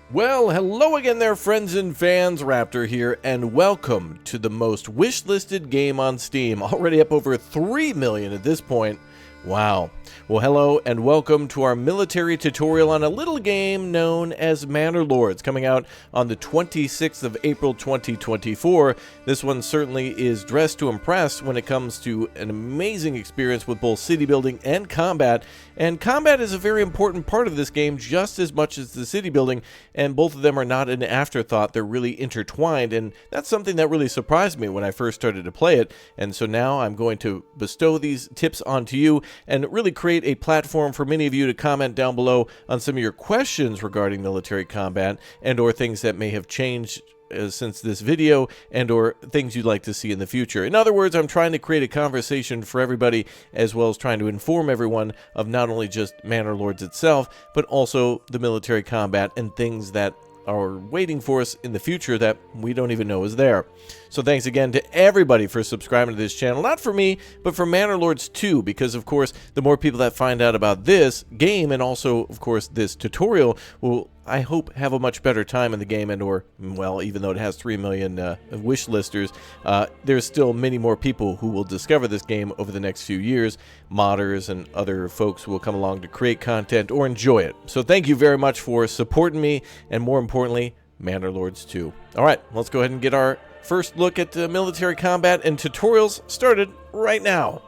Well, hello again there, friends and fans. Raptor here, and welcome to the most wish-listed game on Steam. Already up over 3 million at this point. Wow. Well, hello and welcome to our military tutorial on a little game known as Manor Lords, coming out on the 26th of April 2024. This one certainly is dressed to impress when it comes to an amazing experience with both city building and combat. And combat is a very important part of this game just as much as the city building, and both of them are not an afterthought. They're really intertwined, and that's something that really surprised me when I first started to play it. And so now I'm going to bestow these tips onto you and really create a platform for many of you to comment down below on some of your questions regarding military combat and or things that may have changed since this video and or things you'd like to see in the future. In other words, I'm trying to create a conversation for everybody, as well as trying to inform everyone of not only just Manor Lords itself, but also the military combat and things that are waiting for us in the future that we don't even know is there. So thanks again to everybody for subscribing to this channel, not for me, but for Manor Lords 2, because of course the more people that find out about this game and also of course this tutorial will, I hope, have a much better time in the game, and or, well, even though it has 3 million wish listers, there's still many more people who will discover this game over the next few years. Modders and other folks who will come along to create content or enjoy it. So thank you very much for supporting me, and more importantly, Manor Lords 2. Alright, let's go ahead and get our first look at military combat and tutorials started right now.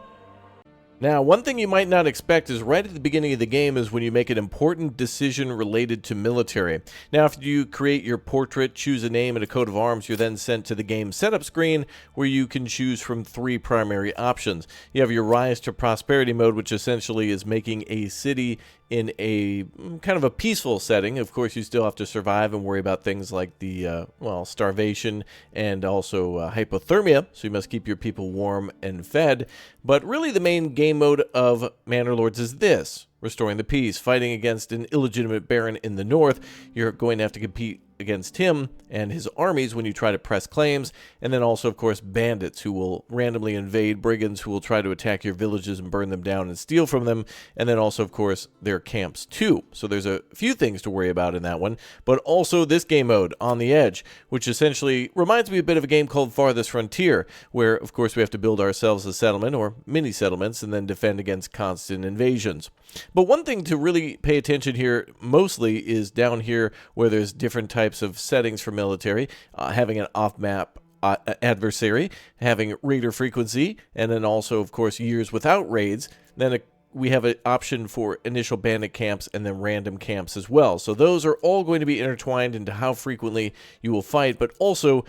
Now, one thing you might not expect is right at the beginning of the game is when you make an important decision related to military. Now, after you create your portrait, choose a name and a coat of arms, you're then sent to the game setup screen where you can choose from 3 primary options. You have your Rise to Prosperity mode, which essentially is making a city in a kind of a peaceful setting. Of course, you still have to survive and worry about things like the, well, starvation and also hypothermia, so you must keep your people warm and fed. But really the main game mode of Manor Lords is this: restoring the peace, fighting against an illegitimate baron in the north. You're going to have to compete against him and his armies when you try to press claims, and then also of course bandits who will randomly invade, brigands who will try to attack your villages and burn them down and steal from them, and then also of course their camps too. So there's a few things to worry about in that one, but also this game mode, On the Edge, which essentially reminds me a bit of a game called Farthest Frontier, where of course we have to build ourselves a settlement or mini settlements and then defend against constant invasions. But one thing to really pay attention here mostly is down here where there's different types of settings for military, having an off-map adversary, having raider frequency, and then also of course years without raids. Then we have an option for initial bandit camps and then random camps as well. So those are all going to be intertwined into how frequently you will fight, but also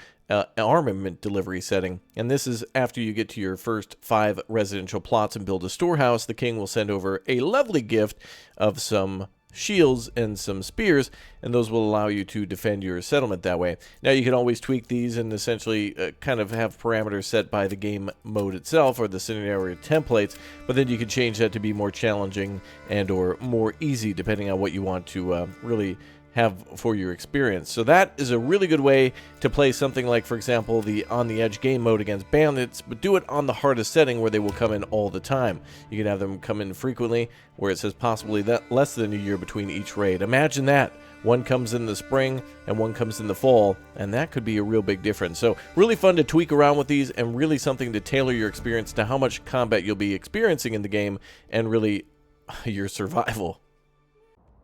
armament delivery setting. And this is after you get to your first 5 residential plots and build a storehouse. The king will send over a lovely gift of some shields and some spears, and those will allow you to defend your settlement that way. Now you can always tweak these and essentially kind of have parameters set by the game mode itself or the scenario templates, but then you can change that to be more challenging and or more easy depending on what you want to really have for your experience. So that is a really good way to play something like, for example, the On the Edge game mode against bandits, but do it on the hardest setting where they will come in all the time. You can have them come in frequently, where it says possibly that less than a year between each raid. Imagine that. One comes in the spring and one comes in the fall, and that could be a real big difference. So really fun to tweak around with these, and really something to tailor your experience to how much combat you'll be experiencing in the game and really your survival.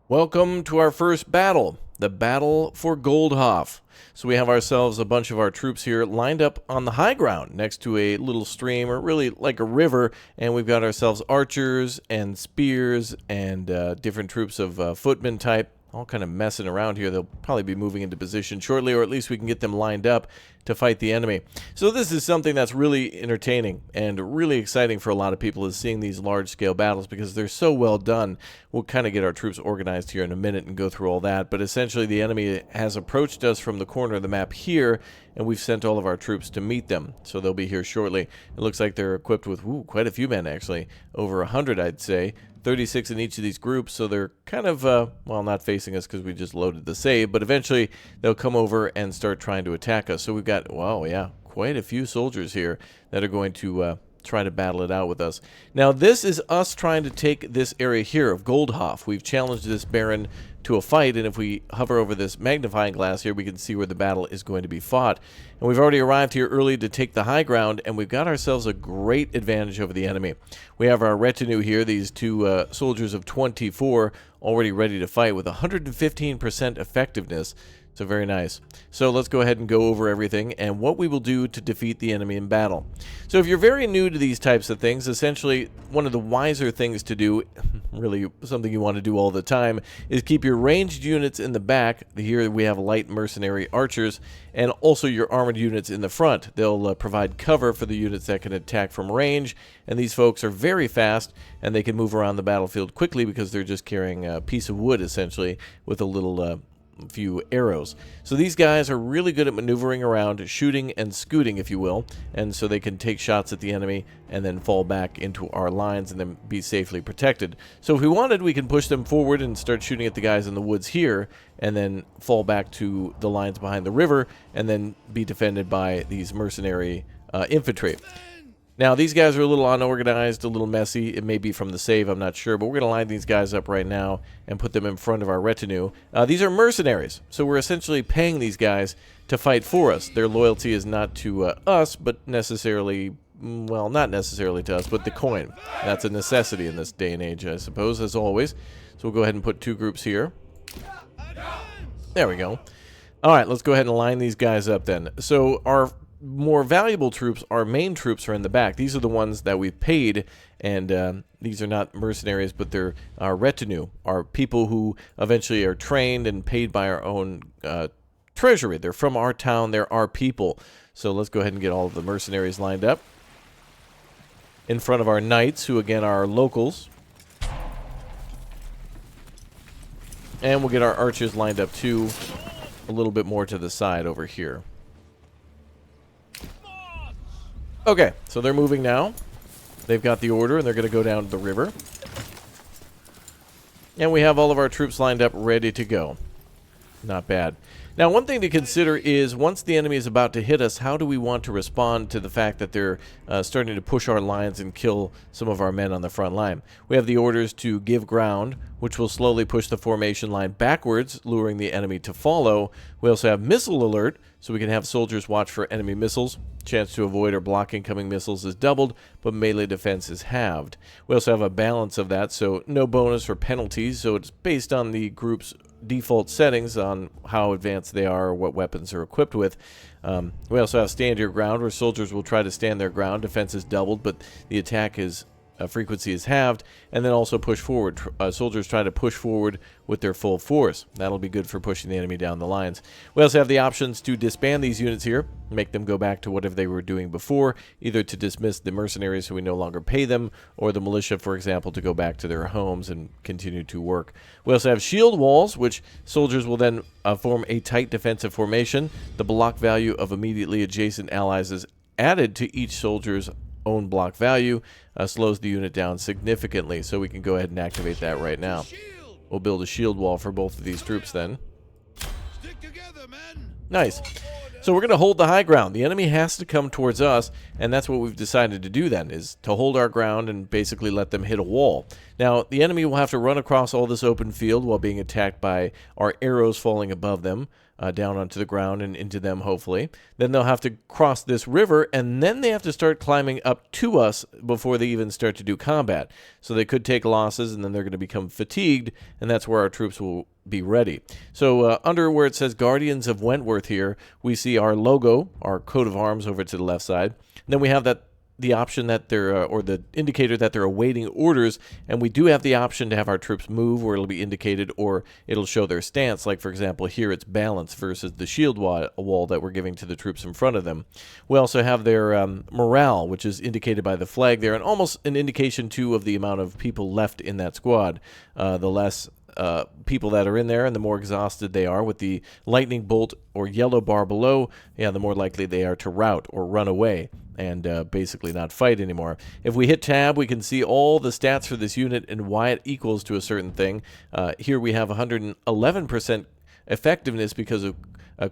Welcome to our first battle, the battle for Goldhof. So we have ourselves a bunch of our troops here lined up on the high ground next to a little stream, or really like a river, and we've got ourselves archers and spears and different troops of footmen type, all kind of messing around here. They'll probably be moving into position shortly, or at least we can get them lined up to fight the enemy. So this is something that's really entertaining and really exciting for a lot of people, is seeing these large-scale battles because they're so well done. We'll kind of get our troops organized here in a minute and go through all that, but essentially the enemy has approached us from the corner of the map here, and we've sent all of our troops to meet them. So they'll be here shortly. It looks like they're equipped with quite a few men, actually. Over 100, I'd say. 36 in each of these groups, so they're kind of, well, not facing us because we just loaded the save, but eventually they'll come over and start trying to attack us. So we've got, wow, yeah, quite a few soldiers here that are going to try to battle it out with us. Now, this is us trying to take this area here of Goldhof. We've challenged this Baron to a fight, and if we hover over this magnifying glass here, we can see where the battle is going to be fought. And we've already arrived here early to take the high ground, and we've got ourselves a great advantage over the enemy. We have our retinue here, these two soldiers of 24, already ready to fight with 115% effectiveness. So very nice. So let's go ahead and go over everything and what we will do to defeat the enemy in battle. So if you're very new to these types of things, essentially one of the wiser things to do, really something you want to do all the time, is keep your ranged units in the back. Here we have light mercenary archers, and also your armored units in the front. They'll provide cover for the units that can attack from range, and these folks are very fast, and they can move around the battlefield quickly because they're just carrying a piece of wood, essentially, with a little few arrows. So these guys are really good at maneuvering around, shooting and scooting, if you will, and so they can take shots at the enemy and then fall back into our lines and then be safely protected. So if we wanted, we can push them forward and start shooting at the guys in the woods here and then fall back to the lines behind the river and then be defended by these mercenary infantry. Now, these guys are a little unorganized, a little messy. It may be from the save, I'm not sure, but we're going to line these guys up right now and put them in front of our retinue. These are mercenaries, so we're essentially paying these guys to fight for us. Their loyalty is not to us, but necessarily, well, not necessarily to us, but the coin. That's a necessity in this day and age, I suppose, as always. So we'll go ahead and put two groups here. There we go. All right, let's go ahead and line these guys up then. So our more valuable troops, our main troops, are in the back. These are the ones that we've paid, and these are not mercenaries, but they're our retinue, our people who eventually are trained and paid by our own treasury. They're from our town, they're our people. So let's go ahead and get all of the mercenaries lined up in front of our knights, who again are locals. And we'll get our archers lined up too, a little bit more to the side over here. Okay, so they're moving now. They've got the order, and they're going to go down to the river. And we have all of our troops lined up, ready to go. Not bad. Now, one thing to consider is, once the enemy is about to hit us, how do we want to respond to the fact that they're starting to push our lines and kill some of our men on the front line? We have the orders to give ground, which will slowly push the formation line backwards, luring the enemy to follow. We also have missile alert, so we can have soldiers watch for enemy missiles. Chance to avoid or block incoming missiles is doubled, but melee defense is halved. We also have a balance of that, so no bonus or penalties, so it's based on the group's default settings on how advanced they are or what weapons they're equipped with. We also have stand your ground, where soldiers will try to stand their ground. Defense is doubled, but the attack is frequency is halved. And then also push forward. Soldiers try to push forward with their full force. That'll be good for pushing the enemy down the lines. We also have the options to disband these units here, make them go back to whatever they were doing before, either to dismiss the mercenaries so we no longer pay them, or the militia, for example, to go back to their homes and continue to work. We also have shield walls, which soldiers will then form a tight defensive formation. The block value of immediately adjacent allies is added to each soldier's own block value, slows the unit down significantly, so we can go ahead and activate that right now. We'll build a shield wall for both of these troops then. Stick together, men. Nice. So we're going to hold the high ground. The enemy has to come towards us, and that's what we've decided to do then, is to hold our ground and basically let them hit a wall. Now, the enemy will have to run across all this open field while being attacked by our arrows falling above them, down onto the ground and into them, hopefully. Then they'll have to cross this river, and then they have to start climbing up to us before they even start to do combat. So they could take losses, and then they're going to become fatigued, and that's where our troops will be ready. So under where it says Guardians of Wentworth here, we see our logo, our coat of arms over to the left side. And then we have the option that they're, or the indicator that they're awaiting orders, and we do have the option to have our troops move, where it'll be indicated, or it'll show their stance. Like, for example, here it's balance versus the shield wall that we're giving to the troops in front of them. We also have their morale, which is indicated by the flag there, and almost an indication, too, of the amount of people left in that squad. The less people that are in there, and the more exhausted they are, with the lightning bolt or yellow bar below, the more likely they are to rout or run away and basically not fight anymore. If we hit tab, we can see all the stats for this unit and why it equals to a certain thing. Here we have 111% effectiveness because of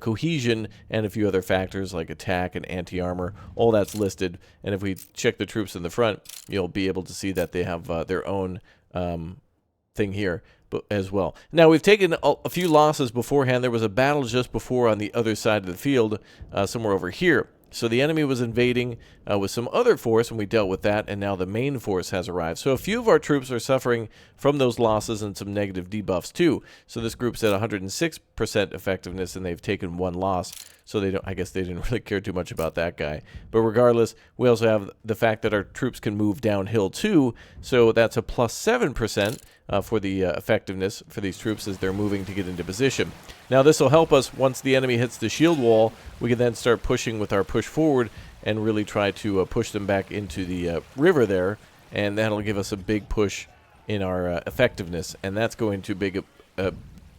cohesion and a few other factors like attack and anti-armor. All that's listed, and if we check the troops in the front, you'll be able to see that they have their own thing here. as well. Now, we've taken a few losses beforehand. There was a battle just before on the other side of the field, somewhere over here. So the enemy was invading with some other force, and we dealt with that, and now the main force has arrived. So a few of our troops are suffering from those losses and some negative debuffs too. So this group's at 106% effectiveness, and they've taken 1 loss. So they don't. I guess they didn't really care too much about that guy. But regardless, we also have the fact that our troops can move downhill too. So that's a plus 7% for the effectiveness for these troops as they're moving to get into position. Now this will help us once the enemy hits the shield wall. We can then start pushing with our push forward and really try to push them back into the river there, and that'll give us a big push in our effectiveness, and that's going to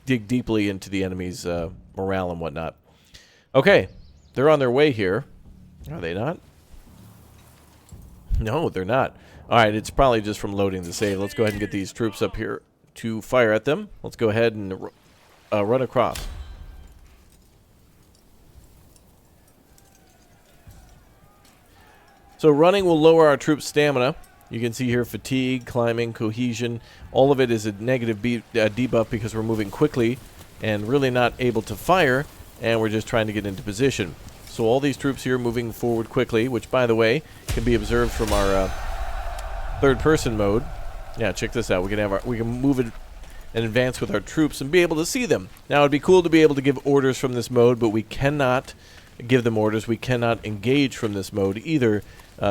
dig deeply into the enemy's morale and whatnot. Okay, they're on their way here. Are they not? No, they're not. All right, it's probably just from loading the save. Let's go ahead and get these troops up here to fire at them. Let's go ahead and run across. So running will lower our troops' stamina. You can see here fatigue, climbing, cohesion. All of it is a negative debuff because we're moving quickly and really not able to fire, and we're just trying to get into position. So all these troops here moving forward quickly, which, by the way, can be observed from our third-person mode. Yeah, check this out. We can move it and advance with our troops and be able to see them. Now, it'd be cool to be able to give orders from this mode, but we cannot give them orders. We cannot engage from this mode either.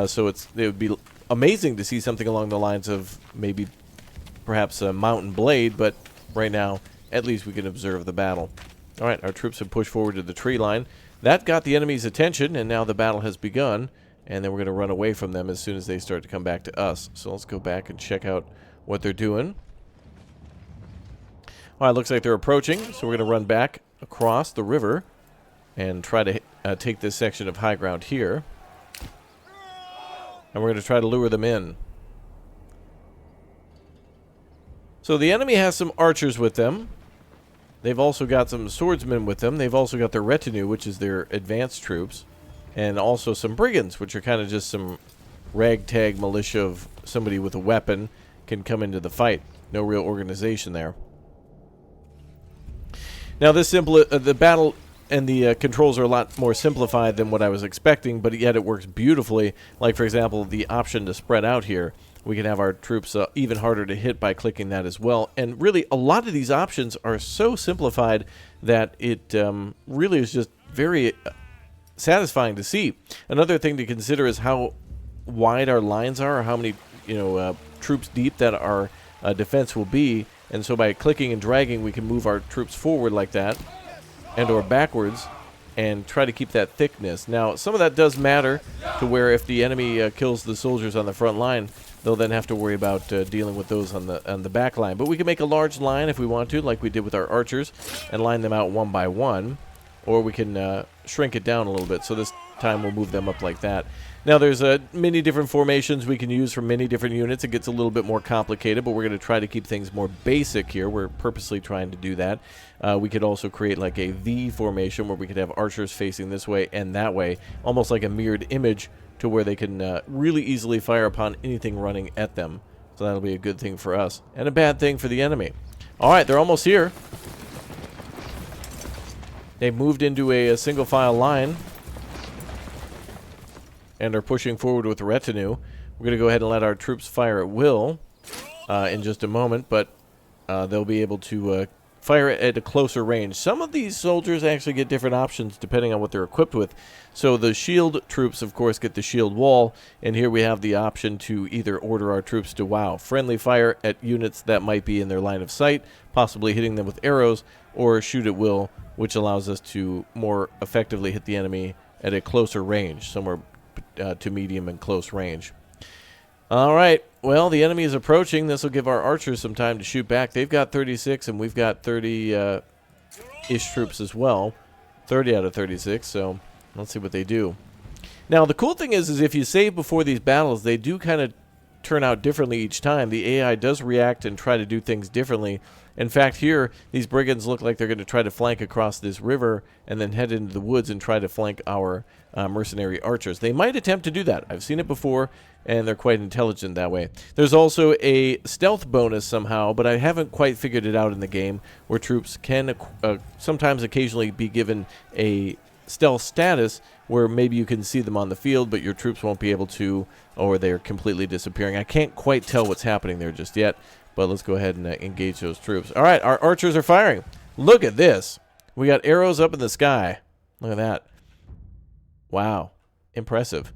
So it would be amazing to see something along the lines of maybe perhaps a mountain blade, but right now, at least we can observe the battle. All right, our troops have pushed forward to the tree line. That got the enemy's attention, and now the battle has begun, and then we're going to run away from them as soon as they start to come back to us. So let's go back and check out what they're doing. All right, looks like they're approaching, so we're going to run back across the river and try to take this section of high ground here. And we're going to try to lure them in. So the enemy has some archers with them. They've also got some swordsmen with them. They've also got their retinue, which is their advanced troops. And also some brigands, which are kind of just some ragtag militia of somebody with a weapon can come into the fight. No real organization there. Now this the battle and the controls are a lot more simplified than what I was expecting, but yet it works beautifully. Like, for example, the option to spread out here. We can have our troops even harder to hit by clicking that as well. And really, a lot of these options are so simplified that it really is just very satisfying to see. Another thing to consider is how wide our lines are, or how many troops deep that our defense will be. And so by clicking and dragging, we can move our troops forward like that, and or backwards, and try to keep that thickness. Now, some of that does matter to where if the enemy kills the soldiers on the front line, they'll then have to worry about dealing with those on the back line. But we can make a large line if we want to, like we did with our archers, and line them out one by one. Or we can shrink it down a little bit. So this time we'll move them up like that. Now there's many different formations we can use for many different units. It gets a little bit more complicated, but we're going to try to keep things more basic here. We're purposely trying to do that. We could also create like a V formation where we could have archers facing this way and that way, almost like a mirrored image to where they can really easily fire upon anything running at them. So that'll be a good thing for us and a bad thing for the enemy. All right, they're almost here. They've moved into a single file line and are pushing forward with the retinue. We're going to go ahead and let our troops fire at will in just a moment, but they'll be able to fire at a closer range. Some of these soldiers actually get different options depending on what they're equipped with. So the shield troops, of course, get the shield wall, and here we have the option to either order our troops to friendly fire at units that might be in their line of sight, possibly hitting them with arrows, or shoot at will, which allows us to more effectively hit the enemy at a closer range, somewhere to medium and close range. All right, well, the enemy is approaching. This will give our archers some time to shoot back. They've got 36, and we've got 30-ish troops as well. 30 out of 36, so let's see what they do. Now, the cool thing is if you save before these battles, they do kind of turn out differently each time. The AI does react and try to do things differently In fact, here, these brigands look like they're going to try to flank across this river and then head into the woods and try to flank our mercenary archers. They might attempt to do that. I've seen it before, and they're quite intelligent that way. There's also a stealth bonus somehow, but I haven't quite figured it out in the game, where troops can sometimes occasionally be given a stealth status where maybe you can see them on the field, but your troops won't be able to, or they're completely disappearing. I can't quite tell what's happening there just yet, but let's go ahead and engage those troops. All right, our archers are firing. Look at this. We got arrows up in the sky. Look at that. Wow. Impressive.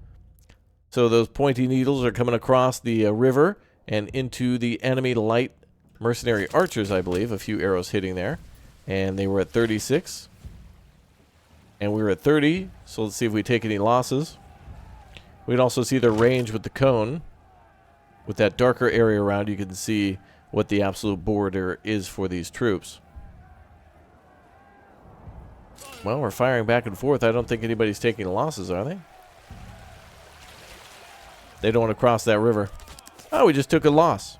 So those pointy needles are coming across the river and into the enemy light mercenary archers, I believe. A few arrows hitting there. And they were at 36. And we were at 30, so let's see if we take any losses. We can also see their range with the cone. With that darker area around, you can see what the absolute border is for these troops. Well, we're firing back and forth. I don't think anybody's taking losses, are they? They don't want to cross that river. Oh, we just took a loss.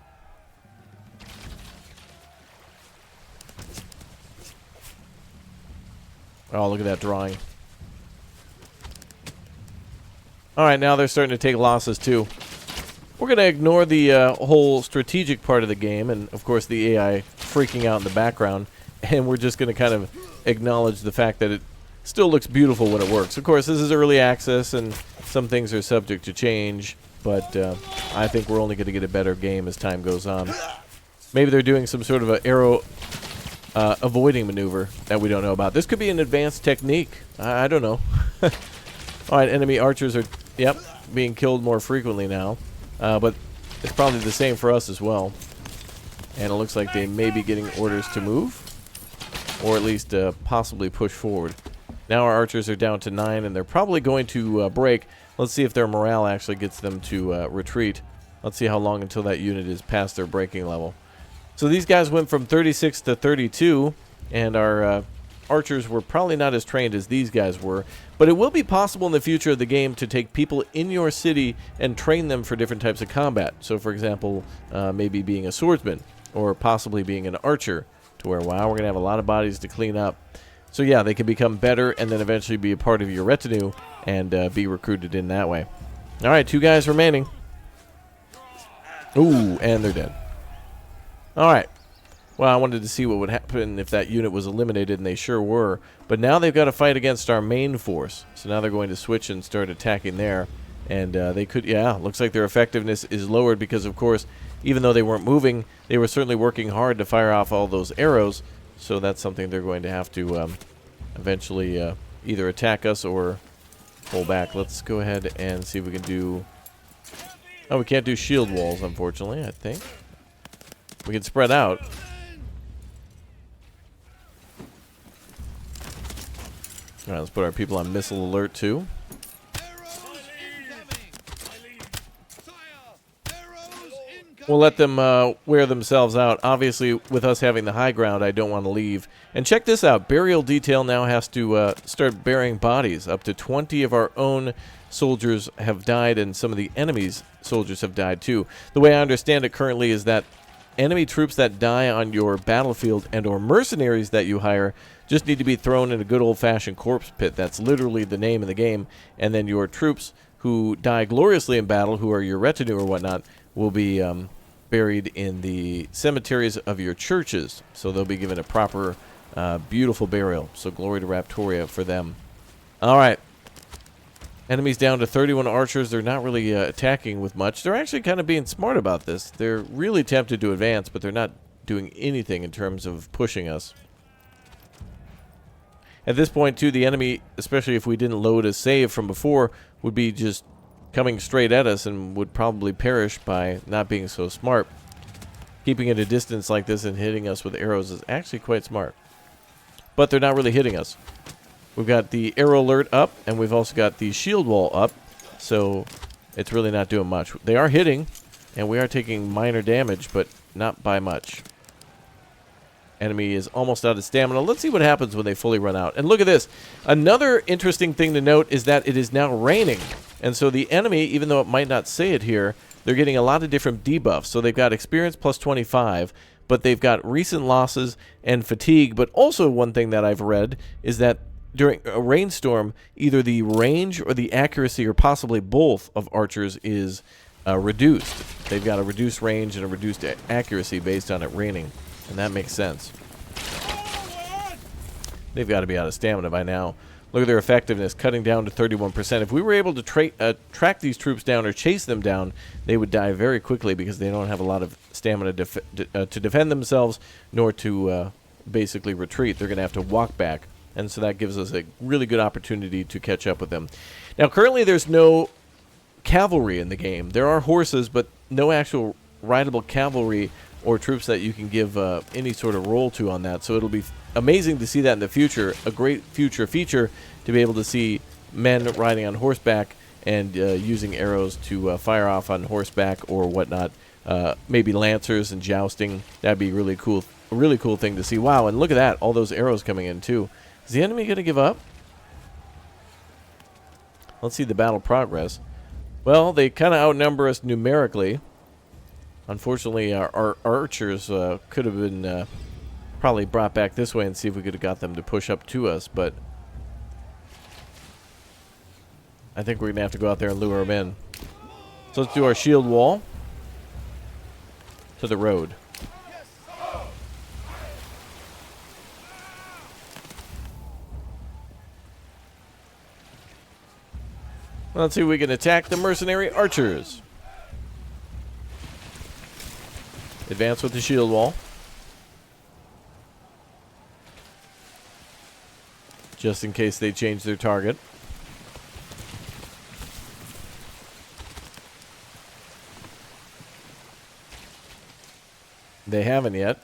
Oh, look at that drawing. Alright, now they're starting to take losses too. We're going to ignore the whole strategic part of the game and, of course, the AI freaking out in the background. And we're just going to kind of acknowledge the fact that it still looks beautiful when it works. Of course, this is early access and some things are subject to change. But I think we're only going to get a better game as time goes on. Maybe they're doing some sort of an arrow avoiding maneuver that we don't know about. This could be an advanced technique. I don't know. Alright, enemy archers are, yep, being killed more frequently now. But it's probably the same for us as well. And it looks like they may be getting orders to move. Or at least possibly push forward. Now our archers are down to 9 and they're probably going to break. Let's see if their morale actually gets them to retreat. Let's see how long until that unit is past their breaking level. So these guys went from 36 to 32, and our archers were probably not as trained as these guys were. But it will be possible in the future of the game to take people in your city and train them for different types of combat. So, for example, maybe being a swordsman, or possibly being an archer, to where, wow, we're going to have a lot of bodies to clean up. So yeah, they can become better and then eventually be a part of your retinue and be recruited in that way. All right, 2 guys remaining. Ooh, and they're dead. All right. Well, I wanted to see what would happen if that unit was eliminated, and they sure were. But now they've got to fight against our main force. So now they're going to switch and start attacking there. And they could, yeah, looks like their effectiveness is lowered because, of course, even though they weren't moving, they were certainly working hard to fire off all those arrows. So that's something they're going to have to eventually either attack us or pull back. Let's go ahead and see if we can do... Oh, we can't do shield walls, unfortunately, I think. We can spread out. All right, let's put our people on missile alert, too. We'll let them wear themselves out. Obviously, with us having the high ground, I don't want to leave. And check this out. Burial detail now has to start burying bodies. Up to 20 of our own soldiers have died, and some of the enemy's soldiers have died, too. The way I understand it currently is that enemy troops that die on your battlefield and or mercenaries that you hire just need to be thrown in a good old-fashioned corpse pit. That's literally the name of the game. And then your troops who die gloriously in battle, who are your retinue or whatnot, will be buried in the cemeteries of your churches. So they'll be given a proper, beautiful burial. So glory to Raptoria for them. All right. Enemies down to 31 archers. They're not really attacking with much. They're actually kind of being smart about this. They're really tempted to advance, but they're not doing anything in terms of pushing us. At this point, too, the enemy, especially if we didn't load a save from before, would be just coming straight at us and would probably perish by not being so smart. Keeping at a distance like this and hitting us with arrows is actually quite smart. But they're not really hitting us. We've got the arrow alert up, and we've also got the shield wall up, so it's really not doing much. They are hitting, and we are taking minor damage, but not by much. Enemy is almost out of stamina. Let's see what happens when they fully run out. And look at this. Another interesting thing to note is that it is now raining. And so the enemy, even though it might not say it here, they're getting a lot of different debuffs. So they've got experience plus 25, but they've got recent losses and fatigue. But also one thing that I've read is that during a rainstorm, either the range or the accuracy, or possibly both, of archers is reduced. They've got a reduced range and a reduced accuracy based on it raining, and that makes sense. They've got to be out of stamina by now. Look at their effectiveness, cutting down to 31%. If we were able to track these troops down or chase them down, they would die very quickly because they don't have a lot of stamina to defend themselves, nor to basically retreat. They're going to have to walk back, and so that gives us a really good opportunity to catch up with them. Now, currently there's no cavalry in the game. There are horses, but no actual rideable cavalry or troops that you can give any sort of role to on that. So it'll be amazing to see that in the future. A great future feature to be able to see men riding on horseback and using arrows to fire off on horseback or whatnot. Maybe lancers and jousting. That'd be really cool. A really cool thing to see. Wow, and look at that. All those arrows coming in too. Is the enemy going to give up? Let's see the battle progress. Well, they kind of outnumber us numerically. Unfortunately, our archers could have been probably brought back this way and see if we could have got them to push up to us, but I think we're going to have to go out there and lure them in. So let's do our shield wall to the road. Let's see if we can attack the mercenary archers. Advance with the shield wall. Just in case they change their target. They haven't yet.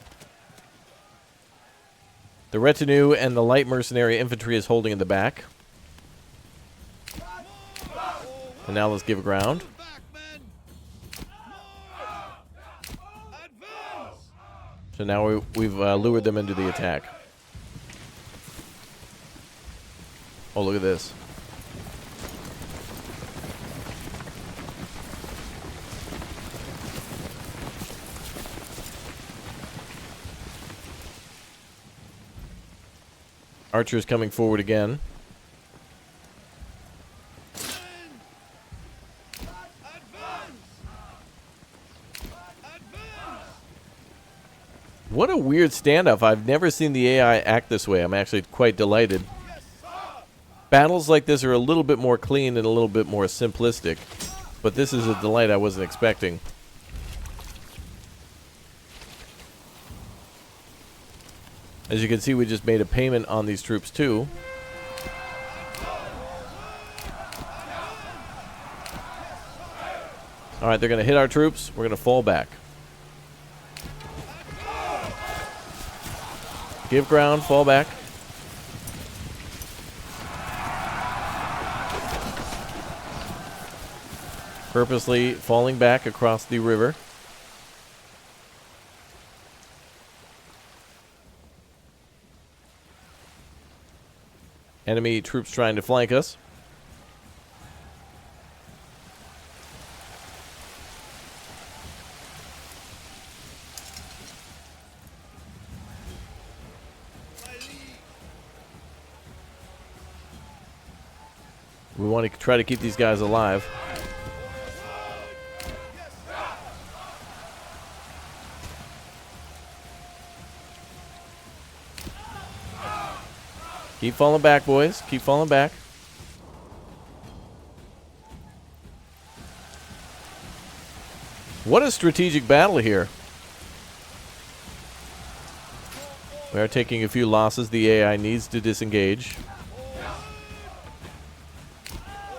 The retinue and the light mercenary infantry is holding in the back. And now let's give ground. So now we've lured them into the attack. Oh, look at this. Archers coming forward again. What a weird standoff. I've never seen the AI act this way. I'm actually quite delighted. Battles like this are a little bit more clean and a little bit more simplistic, but this is a delight I wasn't expecting. As you can see, we just made a payment on these troops too. Alright, they're going to hit our troops. We're going to fall back. Give ground, fall back. Purposely falling back across the river. Enemy troops trying to flank us. We want to try to keep these guys alive. Keep falling back, boys. Keep falling back. What a strategic battle here. We are taking a few losses. The AI needs to disengage.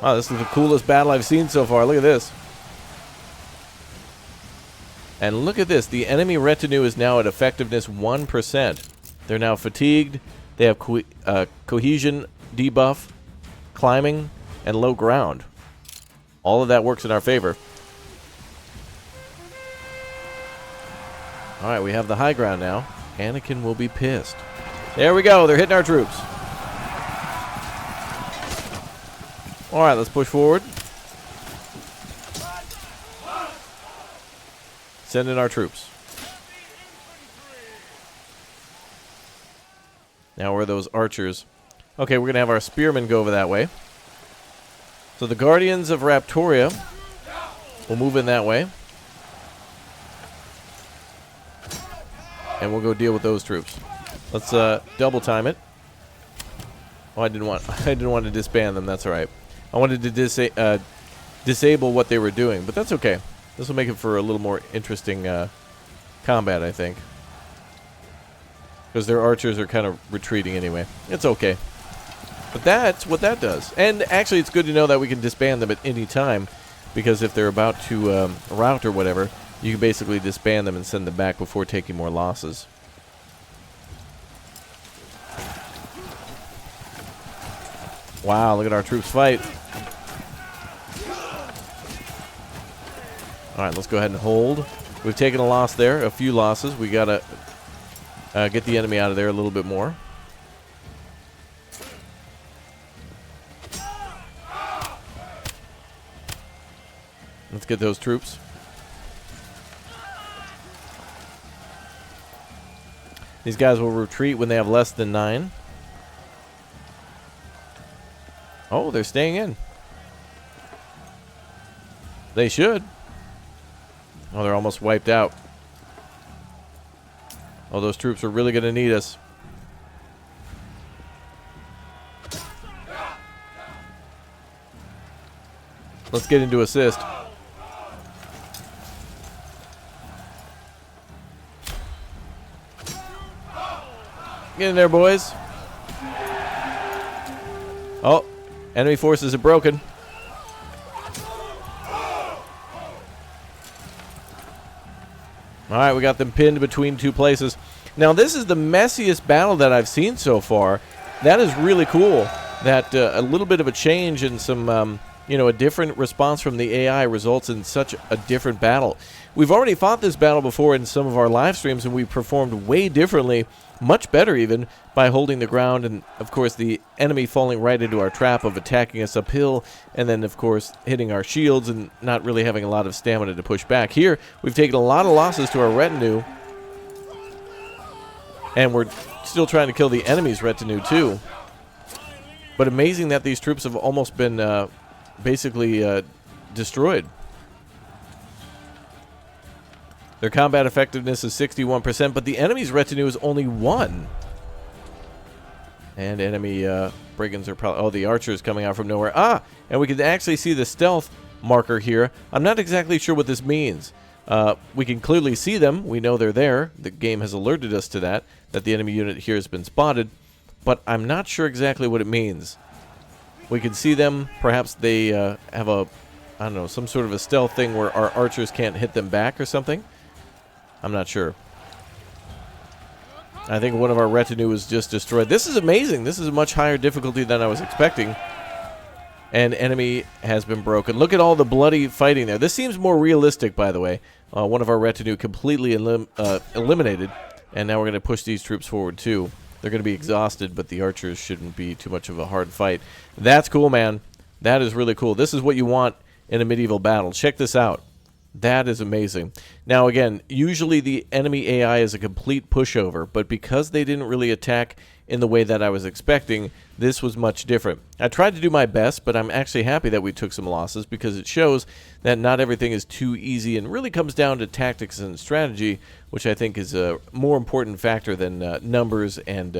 Wow, this is the coolest battle I've seen so far. Look at this. And look at this. The enemy retinue is now at effectiveness 1%. They're now fatigued. They have cohesion debuff, climbing, and low ground. All of that works in our favor. Alright, we have the high ground now. Anakin will be pissed. There we go. They're hitting our troops. Alright, let's push forward. Send in our troops. Now where are those archers? Okay, we're going to have our spearmen go over that way. So the Guardians of Raptoria will move in that way. And we'll go deal with those troops. Let's double time it. Oh, I didn't want to disband them. That's all right. I wanted to disable what they were doing, but that's okay. This will make it for a little more interesting combat, I think. Because their archers are kind of retreating anyway. It's okay. But that's what that does. And actually, it's good to know that we can disband them at any time, because if they're about to rout or whatever, you can basically disband them and send them back before taking more losses. Wow, look at our troops fight. Alright, let's go ahead and hold. We've taken a loss there, a few losses. We gotta get the enemy out of there a little bit more. Let's get those troops. These guys will retreat when they have less than 9. Oh, they're staying in. They should. Oh, they're almost wiped out. Oh, those troops are really going to need us. Let's get into assist. Get in there, boys. Oh, enemy forces are broken. Alright, we got them pinned between two places. Now, this is the messiest battle that I've seen so far. That is really cool. That a little bit of a change and some, a different response from the AI results in such a different battle. We've already fought this battle before in some of our live streams, and we performed way differently, much better even, by holding the ground and, of course, the enemy falling right into our trap of attacking us uphill, and then, of course, hitting our shields and not really having a lot of stamina to push back. Here, we've taken a lot of losses to our retinue, and we're still trying to kill the enemy's retinue, too. But amazing that these troops have almost been basically destroyed. Their combat effectiveness is 61%, but the enemy's retinue is only 1. And enemy brigands are probably... Oh, the archers coming out from nowhere. Ah! And we can actually see the stealth marker here. I'm not exactly sure what this means. We can clearly see them. We know they're there. The game has alerted us to that the enemy unit here has been spotted. But I'm not sure exactly what it means. We can see them. Perhaps they have a... I don't know, some sort of a stealth thing where our archers can't hit them back or something. I'm not sure. I think one of our retinue was just destroyed. This is amazing. This is a much higher difficulty than I was expecting. And enemy has been broken. Look at all the bloody fighting there. This seems more realistic, by the way. One of our retinue completely eliminated. And now we're going to push these troops forward, too. They're going to be exhausted, but the archers shouldn't be too much of a hard fight. That's cool, man. That is really cool. This is what you want in a medieval battle. Check this out. That is amazing. Now, again, usually the enemy AI is a complete pushover, but because they didn't really attack in the way that I was expecting, this was much different. I tried to do my best, but I'm actually happy that we took some losses because it shows that not everything is too easy and really comes down to tactics and strategy, which I think is a more important factor than numbers and,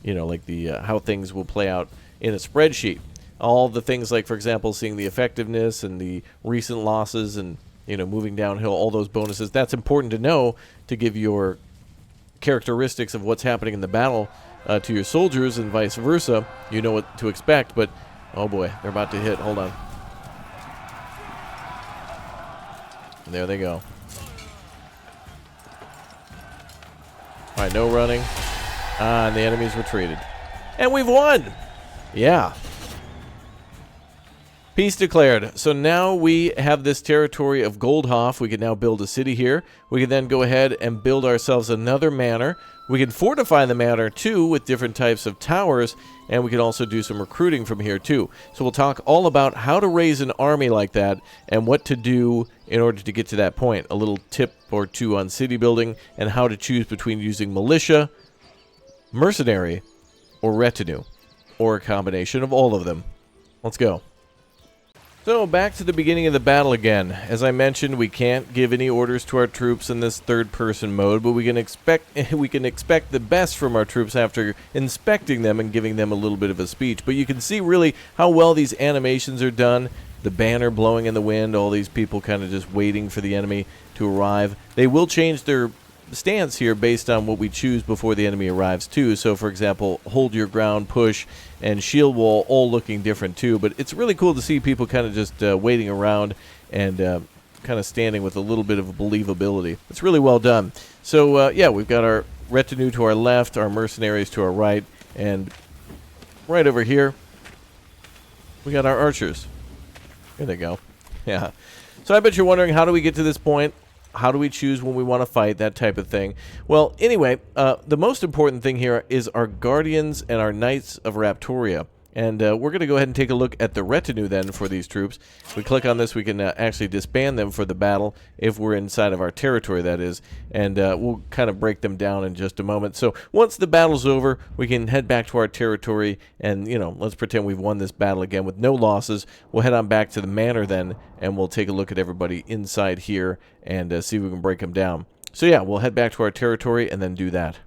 like the how things will play out in a spreadsheet. All the things like, for example, seeing the effectiveness and the recent losses and moving downhill, all those bonuses. That's important to know to give your characteristics of what's happening in the battle to your soldiers and vice versa. You know what to expect, but oh boy, they're about to hit. Hold on. And there they go. All right, no running. And the enemy's retreated. And we've won! Yeah. Peace declared. So now we have this territory of Goldhof. We can now build a city here. We can then go ahead and build ourselves another manor. We can fortify the manor too with different types of towers, and we can also do some recruiting from here too. So we'll talk all about how to raise an army like that and what to do in order to get to that point. A little tip or two on city building and how to choose between using militia, mercenary, or retinue, or a combination of all of them. Let's go. So back to the beginning of the battle again. As I mentioned, we can't give any orders to our troops in this third-person mode, but we can expect the best from our troops after inspecting them and giving them a little bit of a speech. But you can see really how well these animations are done. The banner blowing in the wind, all these people kind of just waiting for the enemy to arrive. They will change their stance here based on what we choose before the enemy arrives too. So for example, hold your ground, push, and shield wall all looking different too. But it's really cool to see people kind of just waiting around and kind of standing with a little bit of believability. It's really well done. So yeah, we've got our retinue to our left, our mercenaries to our right, and right over here we got our archers. There they go. Yeah. So I bet you're wondering, how do we get to this point? How do we choose when we want to fight, that type of thing? Well, anyway, the most important thing here is our Guardians and our Knights of Raptoria. And we're going to go ahead and take a look at the retinue then for these troops. If we click on this, we can actually disband them for the battle if we're inside of our territory, that is. And we'll kind of break them down in just a moment. So once the battle's over, we can head back to our territory and, you know, let's pretend we've won this battle again with no losses. We'll head on back to the manor then, and we'll take a look at everybody inside here and see if we can break them down. So yeah, we'll head back to our territory and then do that.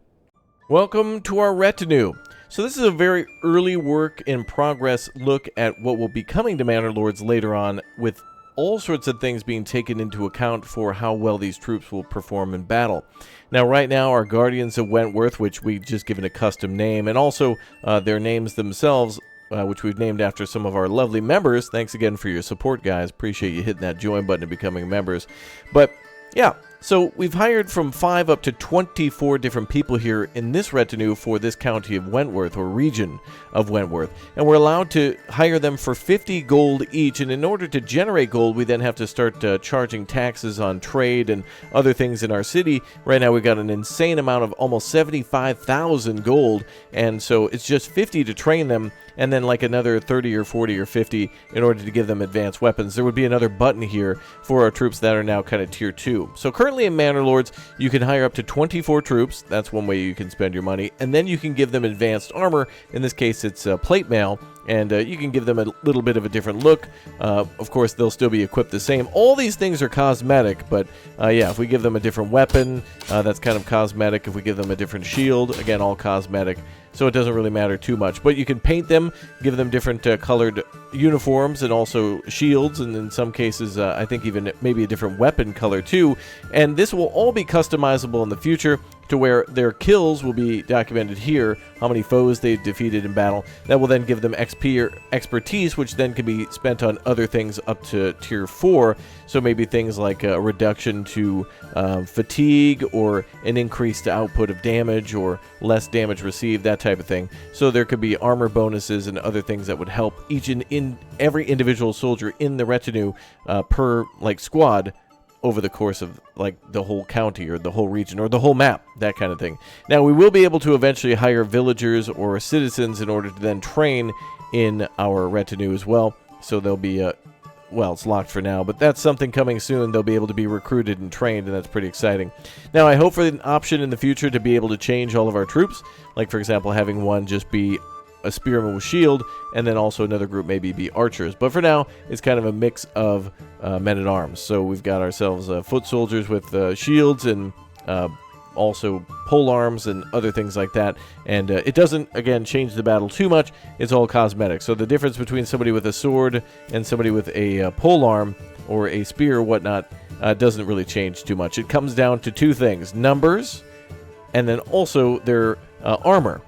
Welcome to our retinue. So this is a very early work in progress look at what will be coming to Manor Lords later on, with all sorts of things being taken into account for how well these troops will perform in battle. Now right now our Guardians of Wentworth, which we've just given a custom name, and also their names themselves, which we've named after some of our lovely members. Thanks again for your support, guys. Appreciate you hitting that join button and becoming members. But yeah, so we've hired from 5 up to 24 different people here in this retinue for this county of Wentworth, or region of Wentworth. And we're allowed to hire them for 50 gold each. And in order to generate gold, we then have to start charging taxes on trade and other things in our city. Right now we've got an insane amount of almost 75,000 gold. And so it's just 50 to train them, and then like another 30 or 40 or 50 in order to give them advanced weapons. There would be another button here for our troops that are now kind of tier 2. So currently in Manor Lords, you can hire up to 24 troops. That's one way you can spend your money. And then you can give them advanced armor. In this case, it's plate mail. And you can give them a little bit of a different look. Of course, they'll still be equipped the same. All these things are cosmetic, but yeah, if we give them a different weapon, that's kind of cosmetic. If we give them a different shield, again, all cosmetic. So it doesn't really matter too much. But you can paint them, give them different colored uniforms and also shields, and in some cases, I think even maybe a different weapon color too. And this will all be customizable in the future, to where their kills will be documented here, how many foes they've defeated in battle. That will then give them XP or expertise, which then can be spent on other things up to tier 4. So maybe things like a reduction to fatigue, or an increased output of damage, or less damage received, that type of thing. So there could be armor bonuses and other things that would help each in every individual soldier in the retinue per like squad over the course of like the whole county or the whole region or the whole map, that kind of thing. Now we will be able to eventually hire villagers or citizens in order to then train in our retinue as well. So they'll be well, it's locked for now, but that's something coming soon. They'll be able to be recruited and trained, and that's pretty exciting. Now I hope for an option in the future to be able to change all of our troops, like for example having one just be a spearman with shield, and then also another group maybe be archers. But for now, it's kind of a mix of men-at-arms. So we've got ourselves foot soldiers with shields, and also pole arms and other things like that. And it doesn't, again, change the battle too much. It's all cosmetic. So the difference between somebody with a sword and somebody with a pole arm or a spear or whatnot doesn't really change too much. It comes down to two things: numbers, and then also their armor.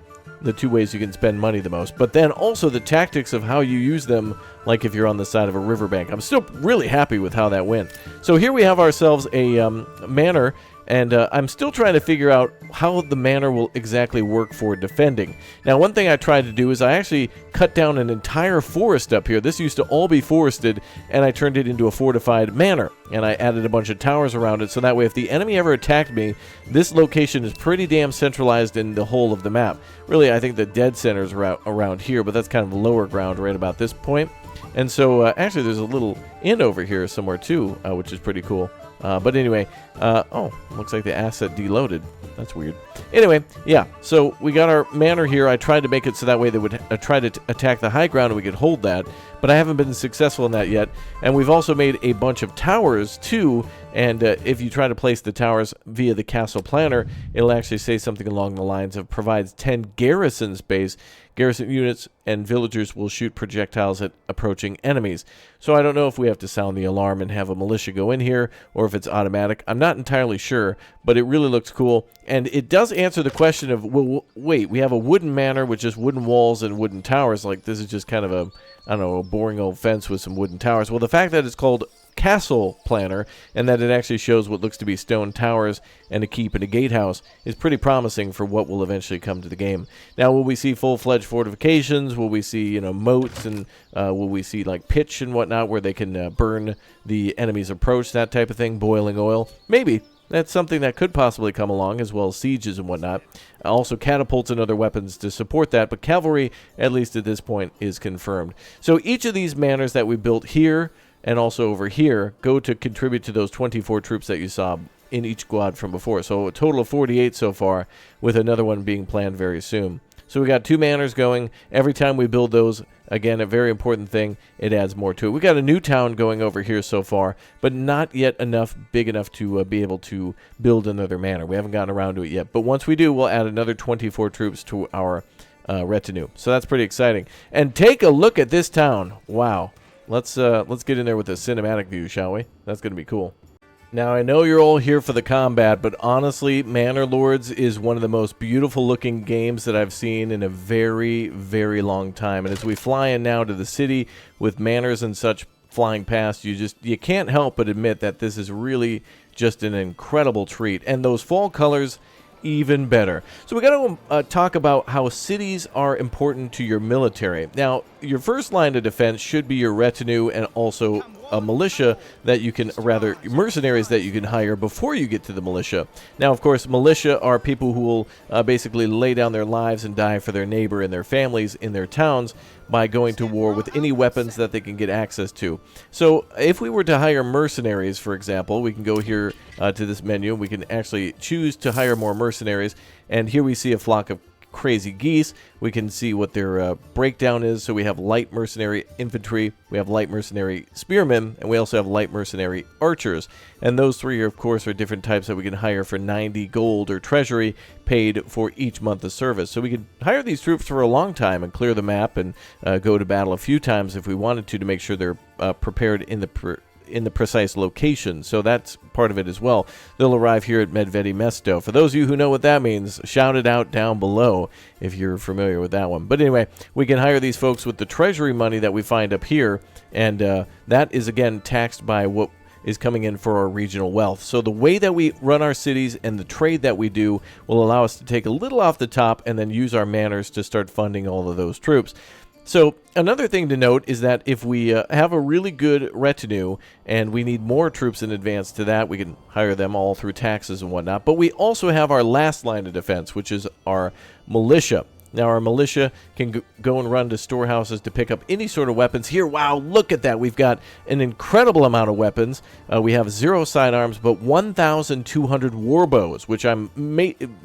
The two ways you can spend money the most, but then also the tactics of how you use them, like if you're on the side of a riverbank. I'm still really happy with how that went. So here we have ourselves a manor, and I'm still trying to figure out how the manor will exactly work for defending. Now, one thing I tried to do is I actually cut down an entire forest up here. This used to all be forested, and I turned it into a fortified manor, and I added a bunch of towers around it, so that way if the enemy ever attacked me, this location is pretty damn centralized in the whole of the map. Really, I think the dead center is around here, but that's kind of lower ground right about this point. And so, actually, there's a little inn over here somewhere, too, which is pretty cool. But anyway, oh, looks like the asset deloaded. That's weird. Anyway, yeah, so we got our manor here. I tried to make it so that way they would try to attack the high ground and we could hold that, but I haven't been successful in that yet. And we've also made a bunch of towers, too, and if you try to place the towers via the castle planner, it'll actually say something along the lines of provides 10 garrison space. Garrison units and villagers will shoot projectiles at approaching enemies. So I don't know if we have to sound the alarm and have a militia go in here, or if it's automatic. I'm not entirely sure, but it really looks cool. And it does answer the question of, well, wait, we have a wooden manor with just wooden walls and wooden towers. Like, this is just kind of a, I don't know, a boring old fence with some wooden towers. Well, the fact that it's called castle planner and that it actually shows what looks to be stone towers and a keep and a gatehouse is pretty promising for what will eventually come to the game. Now, will we see full-fledged fortifications? Will we see, you know, moats, and will we see like pitch and whatnot where they can burn the enemy's approach, that type of thing, boiling oil? Maybe. That's something that could possibly come along, as well as sieges and whatnot. Also catapults and other weapons to support that, but cavalry, at least at this point, is confirmed. So each of these manors that we built here and also over here go to contribute to those 24 troops that you saw in each squad from before. So a total of 48 so far, with another one being planned very soon. So we got 2 manors going. Every time we build those, again, a very important thing, it adds more to it. We got a new town going over here so far, but not yet big enough to be able to build another manor. We haven't gotten around to it yet. But once we do, we'll add another 24 troops to our retinue. So that's pretty exciting. And take a look at this town. Wow. Let's get in there with a cinematic view, shall we? That's going to be cool. Now, I know you're all here for the combat, but honestly, Manor Lords is one of the most beautiful looking games that I've seen in a very, very long time. And as we fly in now to the city with manors and such flying past, you can't help but admit that this is really just an incredible treat. And those fall colors, even better. So we got to talk about how cities are important to your military. Now, your first line of defense should be your retinue and also a militia that you can, rather, mercenaries that you can hire before you get to the militia. Now, of course, militia are people who will basically lay down their lives and die for their neighbor and their families in their towns by going to war with any weapons that they can get access to. So if we were to hire mercenaries, for example, we can go here to this menu. We can actually choose to hire more mercenaries, and here we see a flock of crazy geese. We can see what their breakdown is. So we have light mercenary infantry, we have light mercenary spearmen, and we also have light mercenary archers. And those three, of course, are different types that we can hire for 90 gold or treasury paid for each month of service. So we could hire these troops for a long time and clear the map and go to battle a few times if we wanted to make sure they're prepared in the precise location. So that's part of it as well. They'll arrive here at Medvedi Mesto. For those of you who know what that means, shout it out down below if you're familiar with that one. But anyway, we can hire these folks with the treasury money that we find up here, and that is again taxed by what is coming in for our regional wealth. So the way that we run our cities and the trade that we do will allow us to take a little off the top and then use our manors to start funding all of those troops. So another thing to note is that if we have a really good retinue and we need more troops in advance to that, we can hire them all through taxes and whatnot. But we also have our last line of defense, which is our militia. Now, our militia can go and run to storehouses to pick up any sort of weapons. Here, wow, look at that. We've got an incredible amount of weapons. We have 0 sidearms, but 1,200 war bows, which I'm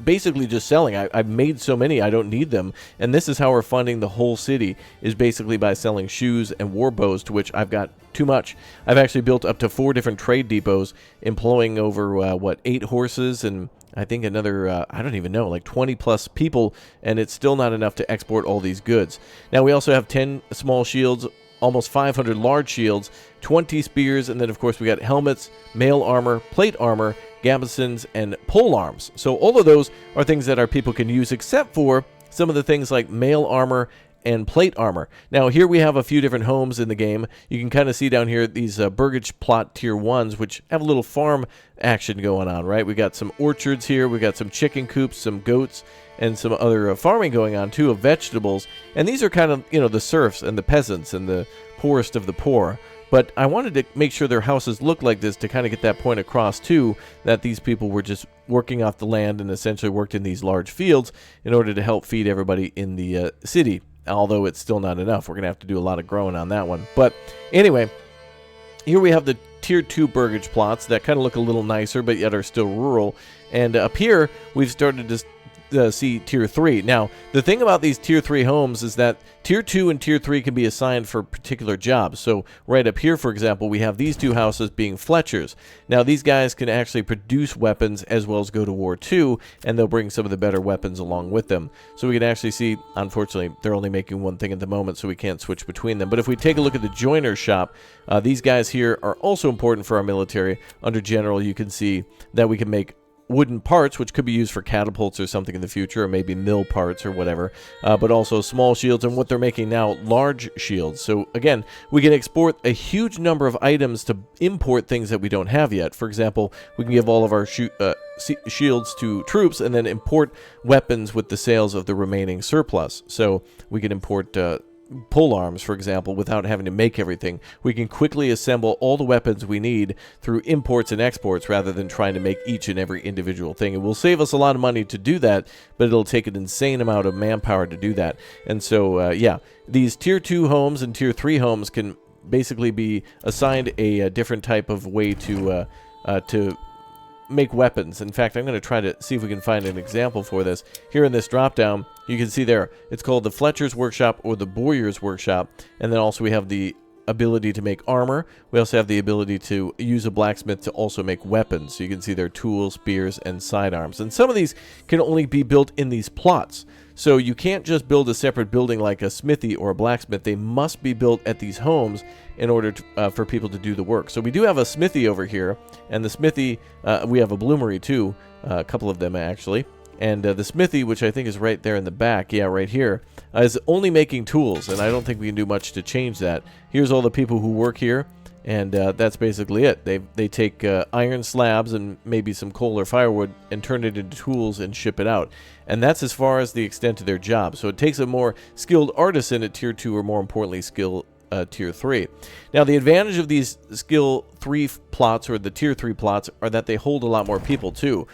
basically just selling. I've made so many, I don't need them. And this is how we're funding the whole city, is basically by selling shoes and war bows, to which I've got too much. I've actually built up to 4 different trade depots, employing over, 8 horses and I think another, I don't even know, like 20 plus people, and it's still not enough to export all these goods. Now, we also have 10 small shields, almost 500 large shields, 20 spears, and then, of course, we got helmets, mail armor, plate armor, gambesons, and pole arms. So all of those are things that our people can use, except for some of the things like mail armor and plate armor. Now, here we have a few different homes in the game. You can kind of see down here these Burgage Plot Tier 1s, which have a little farm action going on, right? We got some orchards here. We got some chicken coops, some goats, and some other farming going on, too, of vegetables. And these are kind of, the serfs and the peasants and the poorest of the poor. But I wanted to make sure their houses looked like this to kind of get that point across, too, that these people were just working off the land and essentially worked in these large fields in order to help feed everybody in the city. Although it's still not enough. We're going to have to do a lot of growing on that one. But anyway, here we have the tier 2 burgage plots that kind of look a little nicer, but yet are still rural. And up here, we've started to see tier 3. Now, the thing about these tier 3 homes is that tier 2 and tier 3 can be assigned for particular jobs. So right up here, for example, we have these two houses being Fletchers. Now, these guys can actually produce weapons as well as go to war too, and they'll bring some of the better weapons along with them. So we can actually see, unfortunately, they're only making one thing at the moment, so we can't switch between them. But if we take a look at the joiner shop, these guys here are also important for our military. Under general, you can see that we can make wooden parts, which could be used for catapults or something in the future, or maybe mill parts or whatever, but also small shields, and what they're making now, large shields. So again, we can export a huge number of items to import things that we don't have yet. For example, we can give all of our shields to troops and then import weapons with the sales of the remaining surplus. So we can import pole arms, for example, without having to make everything. We can quickly assemble all the weapons we need through imports and exports rather than trying to make each and every individual thing. It will save us a lot of money to do that, but it'll take an insane amount of manpower to do that. And so, yeah, these tier 2 homes and tier 3 homes can basically be assigned a different type of way to make weapons. In fact, I'm going to try to see if we can find an example for this. Here in this drop down, you can see there, it's called the Fletcher's Workshop or the Bowyer's Workshop. And then also we have the ability to make armor. We also have the ability to use a blacksmith to also make weapons. So you can see their tools, spears, and sidearms. And some of these can only be built in these plots. So you can't just build a separate building like a smithy or a blacksmith. They must be built at these homes in order to, for people to do the work. So we do have a smithy over here, and the smithy, we have a bloomery too, a couple of them actually. And the smithy, which I think is right there in the back, yeah, right here, is only making tools, and I don't think we can do much to change that. Here's all the people who work here, and that's basically it. They take iron slabs and maybe some coal or firewood and turn it into tools and ship it out. And that's as far as the extent of their job. So it takes a more skilled artisan at tier 2, or more importantly, tier 3. Now, the advantage of these skill 3 plots, or the tier 3 plots, are that they hold a lot more people too.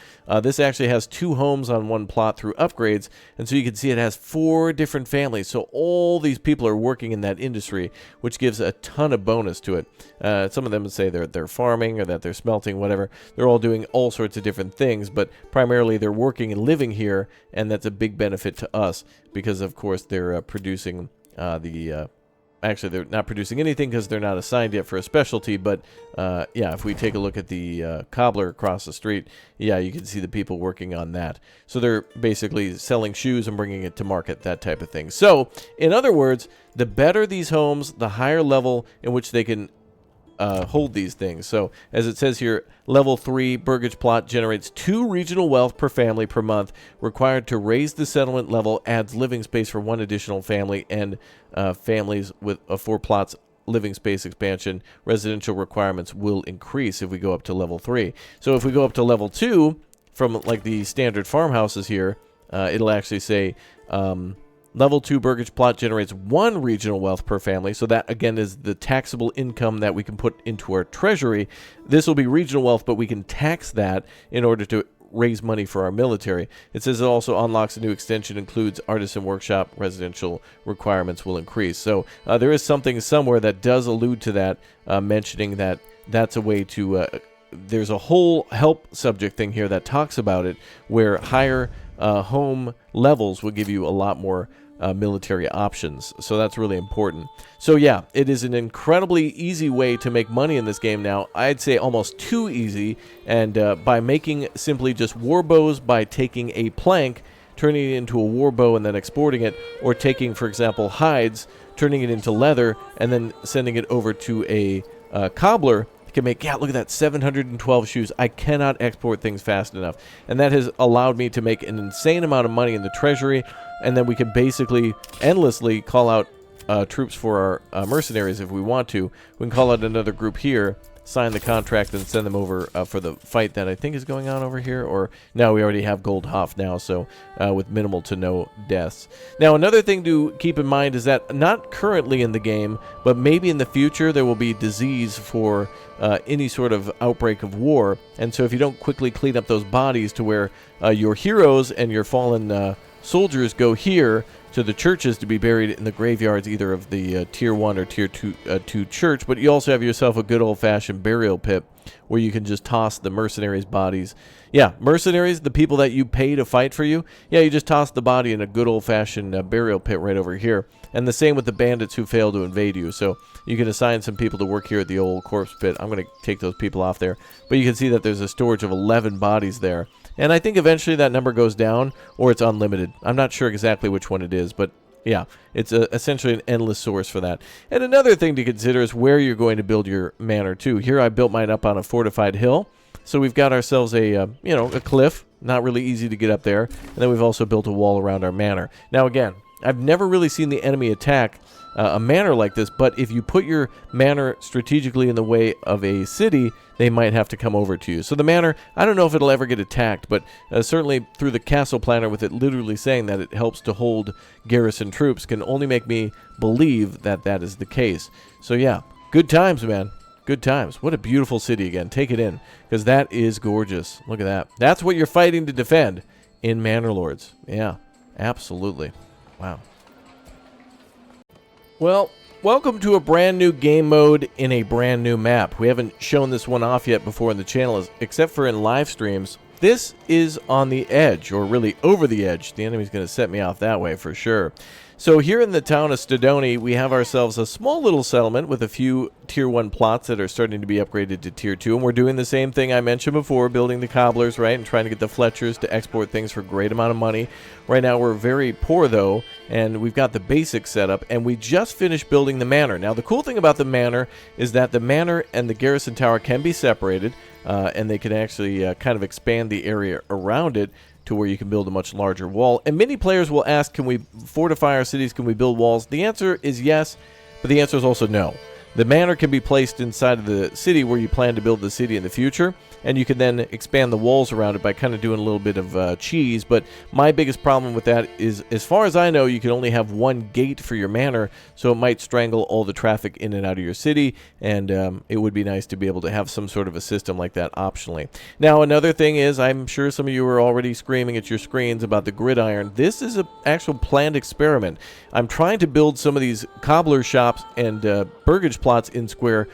This actually has 2 homes on one plot through upgrades, and so you can see it has 4 different families. So all these people are working in that industry, which gives a ton of bonus to it. Some of them would say they're farming, or that they're smelting, whatever. They're all doing all sorts of different things, but primarily they're working and living here, and that's a big benefit to us because, of course, they're producing Actually, they're not producing anything because they're not assigned yet for a specialty, but yeah, if we take a look at the cobbler across the street, yeah, you can see the people working on that. So they're basically selling shoes and bringing it to market, that type of thing. So, in other words, the better these homes, the higher level in which they can hold these things. So, as it says here, level 3 burgage plot generates 2 regional wealth per family per month. Required to raise the settlement level, adds living space for 1 additional family, and families with 4 plots living space expansion. Residential requirements will increase if we go up to level 3. So if we go up to level 2, from like the standard farmhouses here, it'll actually say level 2 burgage plot generates 1 regional wealth per family. So that, again, is the taxable income that we can put into our treasury. This will be regional wealth, but we can tax that in order to raise money for our military. It says it also unlocks a new extension, includes artisan workshop. Residential requirements will increase. So there is something somewhere that does allude to that, mentioning that that's a way to... there's a whole help subject thing here that talks about it, where higher home levels will give you a lot more military options. So that's really important. So yeah, it is an incredibly easy way to make money in this game now. I'd say almost too easy. And by making simply just war bows, by taking a plank, turning it into a war bow and then exporting it, or taking, for example, hides, turning it into leather and then sending it over to a cobbler, can make, yeah, look at that, 712 shoes. I cannot export things fast enough. And that has allowed me to make an insane amount of money in the treasury, and then we can basically endlessly call out troops for our mercenaries if we want to. We can call out another group here, sign the contract, and send them over for the fight that I think is going on over here. Or no, we already have Goldhoff now, so with minimal to no deaths. Now, another thing to keep in mind is that not currently in the game, but maybe in the future, there will be disease for any sort of outbreak of war. And so if you don't quickly clean up those bodies to where your heroes and your fallen soldiers go here to the churches to be buried in the graveyards, either of the Tier 1 or Tier 2 church, but you also have yourself a good old-fashioned burial pit where you can just toss the mercenaries' bodies. Yeah, mercenaries, the people that you pay to fight for you, yeah, you just toss the body in a good old-fashioned burial pit right over here. And the same with the bandits who fail to invade you. So you can assign some people to work here at the old corpse pit. I'm going to take those people off there. But you can see that there's a storage of 11 bodies there. And I think eventually that number goes down, or it's unlimited. I'm not sure exactly which one it is, but yeah, it's essentially an endless source for that. And another thing to consider is where you're going to build your manor too. Here I built mine up on a fortified hill. So we've got ourselves a cliff, not really easy to get up there. And then we've also built a wall around our manor. Now again, I've never really seen the enemy attack a manor like this, but if you put your manor strategically in the way of a city, they might have to come over to you. So the manor, I don't know if it'll ever get attacked, but certainly through the castle planner with it literally saying that it helps to hold garrison troops can only make me believe that that is the case. So yeah, good times, man. Good times. What a beautiful city again. Take it in, because that is gorgeous. Look at that. That's what you're fighting to defend in Manor Lords. Yeah, absolutely. Wow. Well, welcome to a brand new game mode in a brand new map. We haven't shown this one off yet before in the channel, except for in live streams. This is on the edge, or really over the edge. The enemy's going to set me off that way for sure. So here in the town of Stodoni, we have ourselves a small little settlement with a few Tier 1 plots that are starting to be upgraded to Tier 2. And we're doing the same thing I mentioned before, building the cobblers, right? And trying to get the Fletchers to export things for a great amount of money. Right now we're very poor though, and we've got the basics set up, and we just finished building the manor. Now the cool thing about the manor is that the manor and the garrison tower can be separated, and they can actually kind of expand the area around it to where you can build a much larger wall. And many players will ask, can we fortify our cities? Can we build walls? The answer is yes, but the answer is also no. The manor can be placed inside of the city where you plan to build the city in the future, and you can then expand the walls around it by kind of doing a little bit of cheese. But my biggest problem with that is, as far as I know, you can only have one gate for your manor, so it might strangle all the traffic in and out of your city, and it would be nice to be able to have some sort of a system like that optionally. Now, another thing is, I'm sure some of you are already screaming at your screens about the gridiron. This is an actual planned experiment. I'm trying to build some of these cobbler shops and burgage plots in square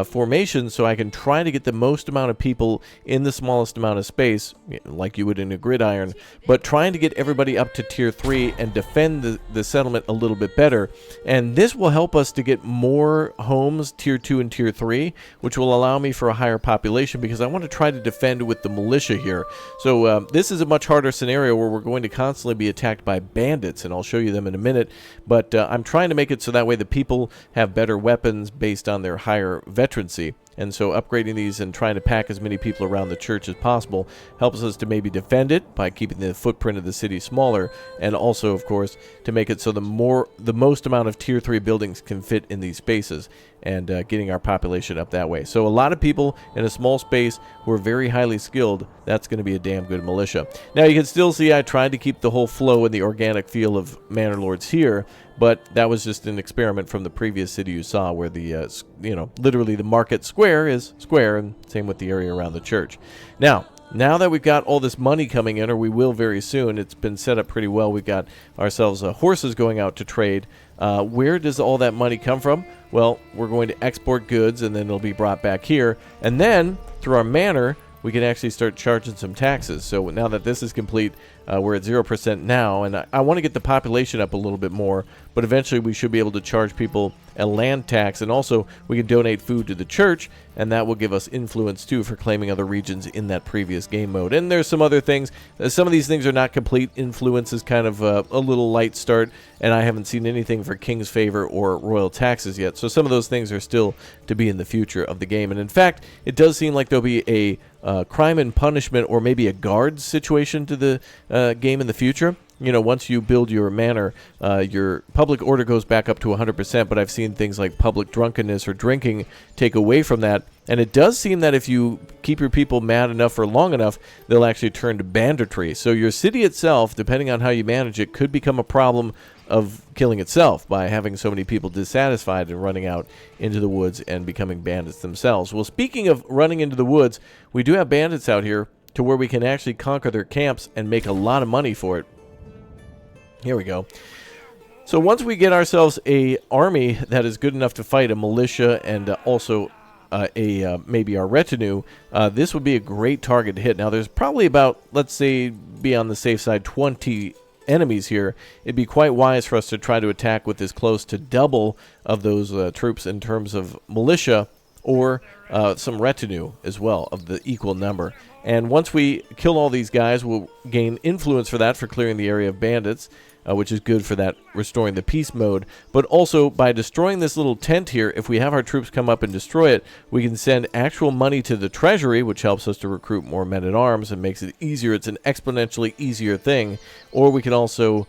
formations so I can try to get the most amount of people in the smallest amount of space, like you would in a gridiron, but trying to get everybody up to Tier 3 and defend the settlement a little bit better. And this will help us to get more homes Tier 2 and Tier 3, which will allow me for a higher population, because I want to try to defend with the militia here. So this is a much harder scenario where we're going to constantly be attacked by bandits, and I'll show you them in a minute. But I'm trying to make it so that way the people have better weapons based on their higher veterancy. And so upgrading these and trying to pack as many people around the church as possible helps us to maybe defend it by keeping the footprint of the city smaller, and also, of course, to make it so the most amount of Tier 3 buildings can fit in these spaces, and getting our population up that way. So a lot of people in a small space who are very highly skilled, that's going to be a damn good militia. Now you can still see I tried to keep the whole flow and the organic feel of Manor Lords here, but that was just an experiment from the previous city you saw, where the, literally the market square is square, and same with the area around the church. Now that we've got all this money coming in, or we will very soon, it's been set up pretty well. We've got ourselves horses going out to trade. Where does all that money come from? Well, we're going to export goods, and then it'll be brought back here. And then, through our manor, we can actually start charging some taxes. So now that this is complete, we're at 0% now, and I want to get the population up a little bit more, but eventually we should be able to charge people a land tax, and also we can donate food to the church, and that will give us influence too for claiming other regions in that previous game mode. And there's some other things. Some of these things are not complete. Influence is kind of a little light start, and I haven't seen anything for King's Favor or Royal Taxes yet, so some of those things are still to be in the future of the game. And in fact, it does seem like there'll be a crime and punishment, or maybe a guard situation to the game in the future. Once you build your manor, your public order goes back up to 100%, but I've seen things like public drunkenness or drinking take away from that. And it does seem that if you keep your people mad enough for long enough, they'll actually turn to banditry. So your city itself, depending on how you manage it, could become a problem of killing itself by having so many people dissatisfied and running out into the woods and becoming bandits themselves. Well, speaking of running into the woods, we do have bandits out here to where we can actually conquer their camps and make a lot of money for it. Here we go. So once we get ourselves a army that is good enough to fight a militia and also maybe our retinue, this would be a great target to hit. Now there's probably about, let's say, be on the safe side, 20 enemies here. It'd be quite wise for us to try to attack with as close to double of those troops in terms of militia, or some retinue as well of the equal number. And once we kill all these guys, we'll gain influence for that, for clearing the area of bandits, which is good for that restoring the peace mode. But also, by destroying this little tent here, if we have our troops come up and destroy it, we can send actual money to the treasury, which helps us to recruit more men-at-arms and makes it easier. It's an exponentially easier thing. Or we can also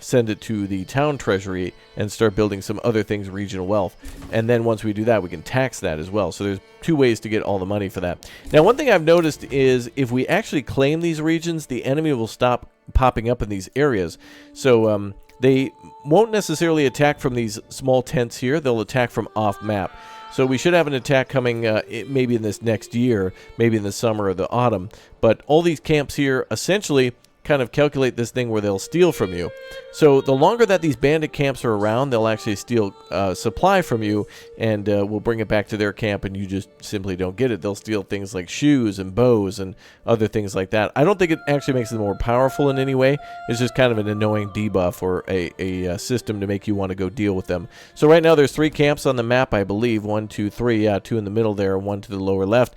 send it to the town treasury and start building some other things, regional wealth. And then once we do that, we can tax that as well. So there's two ways to get all the money for that. Now, one thing I've noticed is if we actually claim these regions, the enemy will stop popping up in these areas. So they won't necessarily attack from these small tents here. They'll attack from off map. So we should have an attack coming maybe in this next year, maybe in the summer or the autumn. But all these camps here essentially kind of calculate this thing where they'll steal from you. So the longer that these bandit camps are around, they'll actually steal supply from you, and will bring it back to their camp, and you just simply don't get it. They'll steal things like shoes and bows and other things like that. I don't think it actually makes them more powerful in any way. It's just kind of an annoying debuff or a system to make you want to go deal with them. So right now there's 3 camps on the map, I believe. 1, 2, 3. Yeah, 2 in the middle there, 1 to the lower left.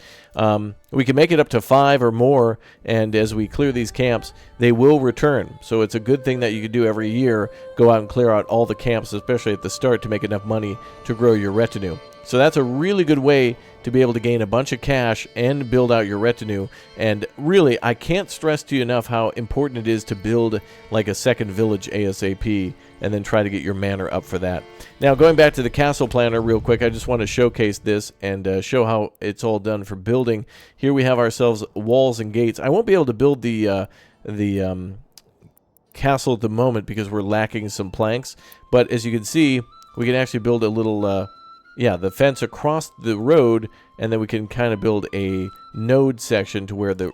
We can make it up to 5 or more, and as we clear these camps, they will return. So it's a good thing that you can do every year. Go out and clear out all the camps, especially at the start, to make enough money to grow your retinue. So that's a really good way to be able to gain a bunch of cash and build out your retinue. And really, I can't stress to you enough how important it is to build like a second village ASAP, and then try to get your manor up for that. Now, going back to the castle planner real quick, I just want to showcase this and show how it's all done for building. Here we have ourselves walls and gates. I won't be able to build the castle at the moment because we're lacking some planks, but as you can see, we can actually build a little the fence across the road, and then we can kind of build a node section to where the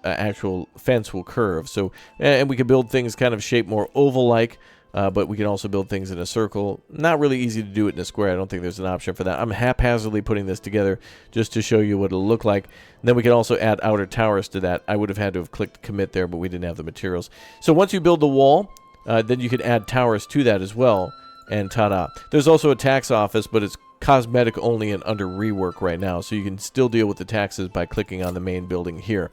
actual fence will curve. So, and we can build things kind of shaped more oval-like, but we can also build things in a circle. Not really easy to do it in a square. I don't think there's an option for that. I'm haphazardly putting this together just to show you what it'll look like. And then we can also add outer towers to that. I would have had to have clicked commit there, but we didn't have the materials. So once you build the wall, then you can add towers to that as well, and ta-da. There's also a tax office, but it's cosmetic only and under rework right now, so you can still deal with the taxes by clicking on the main building here.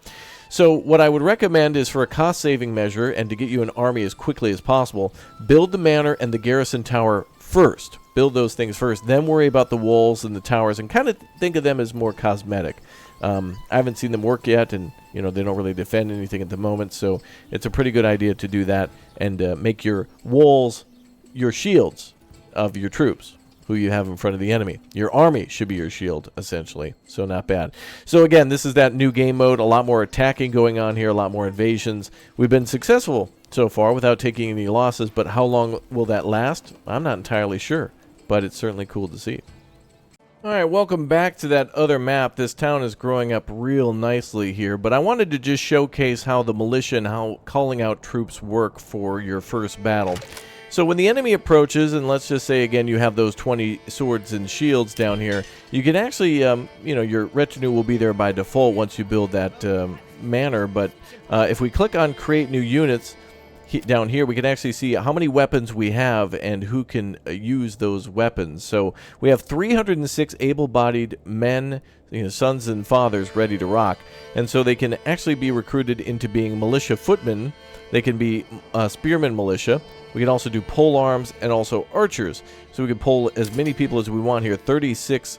So what I would recommend is, for a cost-saving measure and to get you an army as quickly as possible, build the manor and the garrison tower first. Build those things first, then worry about the walls and the towers, and kind of think of them as more cosmetic. I haven't seen them work yet, and they don't really defend anything at the moment, so it's a pretty good idea to do that and make your walls your shields of your troops who you have in front of the enemy. Your army should be your shield, essentially. So not bad. So again, this is that new game mode. A lot more attacking going on here, a lot more invasions. We've been successful so far without taking any losses, but how long will that last? I'm not entirely sure, but it's certainly cool to see. Alright, welcome back to that other map. This town is growing up real nicely here, but I wanted to just showcase how the militia and how calling out troops work for your first battle. So when the enemy approaches, and let's just say again you have those 20 swords and shields down here, you can actually, your retinue will be there by default once you build that manor. But if we click on create new units down here, we can actually see how many weapons we have and who can use those weapons. So we have 306 able-bodied men, sons and fathers ready to rock, and so they can actually be recruited into being militia footmen. They can be spearmen militia. We can also do pole arms and also archers. So we can pull as many people as we want here, 36